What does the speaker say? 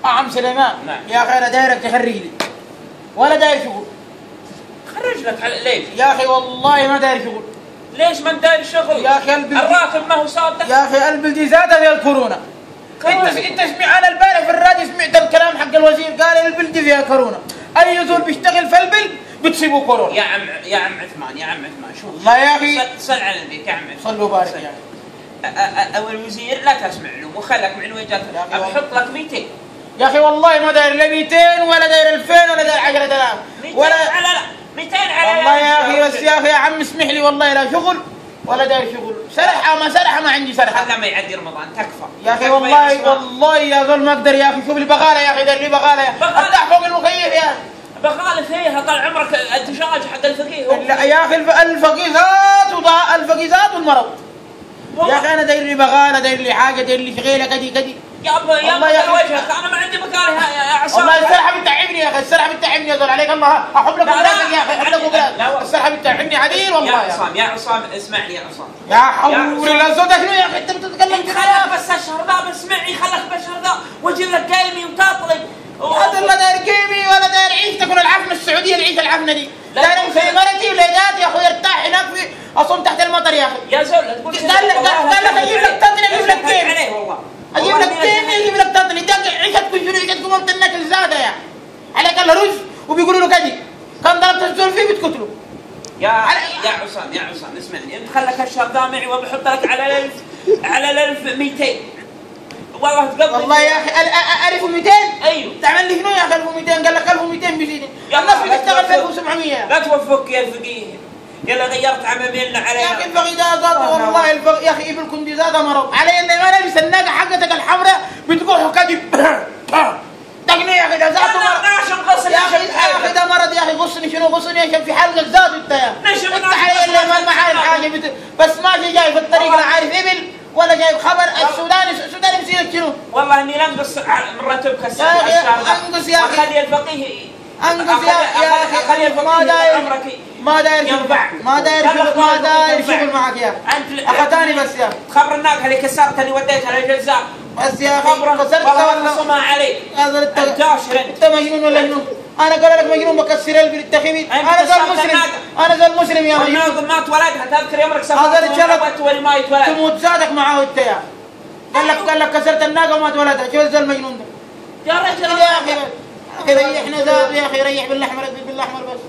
عم سليمان. نعم. يا اخي انا دايرك تخرج لي ولا داير شغل. خرج لك ليش؟ يا اخي والله ما داير شغل. ليش ما داير شغل؟ يا اخي الراتب ما هو صادق. يا اخي البلدي زادت يا الكورونا. انت سمع انا البارح في الراديو سمعت الكلام حق الوزير قال البلدي فيها كورونا. اي زول بيشتغل في البلد بتصيبه كورونا. يا عم عثمان شوف. الله يا اخي صل على النبي يا عم عثمان. صلوا بارك يا اخي. اول وزير لا تسمع له وخلك من وين جات. بحط لك 200. يا اخي والله ما داير لا 200 ولا داير 2000 ولا داير 10000 ولا على لا 200 على والله يا اخي. بس يا اخي يا عم اسمح لي والله لا شغل ولا داير شغل. سرحه ما عندي سرحه. خلها ما يعدي رمضان تكفى. يا اخي والله يا زول ما اقدر يا اخي. شوف لي بغاله يا اخي داير لي بغاله افتح فوق المخيف يا اخي. بغاله فيها طال عمرك الدجاج حق الفقيه. لا يا اخي الفقيه ذات والمرض. يا اخي انا داير لي بغاله داير لي حاجه داير لي شغيله كدي. يا ابا وجهك انا ما عندي بقاله يا عصام. والله السرحه بتتعبني يا اخي. السرحه بتتعبني يا زول عليك الله. احب لك ولادك يا اخي. احب لك ولادك. السرحه بتتعبني عديل والله يا عصام اسمعني يا عصام. يا حول الله صوتك شنو يا اخي انت بتتكلم كذا. خلك بس الشهر ذا بسمعني خلك بالشهر ذا واجيب لك قايمي وتطلب. هذا الله داير قيمي ولا داير عيش تكون العفنه السعوديه العيش العفنه دي. داير في مرتي ولاداتي يا اخوي ارتاح هناك في اصوم تحت المطر يا اخي. يا زول لا تقول قال لك اجيب لك تطلي اجيب لك قيمي. عليه والله. اجيب لك قيمي اجيب لك تطلي دق عيشتكم شنو عيشتكم ما بتنك زاده يا عليك الله رز وبيقولوا له كذي كان ضربت الزول فيه بتقتله. يا عصام اسمعني انت خلك الشهر ذا معي وبحط لك على 1200 والله تقضي. والله يا اخي 1200. ايوه تعمل لي شنو يا اخي 1200 قال لك 1200 بيزيد. الناس بتشتغل ب 1700. لا توفق يا الفقيه يلا غيرت عماميلنا علينا. يا اخي الفقيه زاد والله الفقيه يا اخي ابنكم دي زاد مرض علي اني ما لابس الناقه حقتك الحمراء بتقول كذب. دقني يا اخي ده زاد مرض. يا اخي ده مرض يا اخي. غصني شنو غصني يا في حلقه زاد انت يا انت علي اللي ما عارف حاجه بس ماشي جاي في الطريق لا عارف ابل ولا جايب خبر. السوداني مسيرك شنو؟ والله اني انقص من راتبك الشهر انقص يا اخي. خلي الفقيه انقص يا اخي. خلي الفقيه ما داير شغل معك يا اخي. اخذتني بس يا اخي. خبر الناقه اللي كسرتني وديتها للجزار بس يا اخي كسرتها ولا خصمها عليك. انت مجنون ولا مجنون؟ انا قال لك مجنون بكسر البل التخيبي. انا زول مسلم يا مجنون. الناقه ما اتولدها تذكر يومك هذا سفرت ولي ما يتولد تموت زادك معاه انت يا قال لك كسرت الناقه وما اتولدها. شو الزول المجنون ده يا رجل يا اخي. ريحنا زاد يا اخي. ريح بالاحمر بس.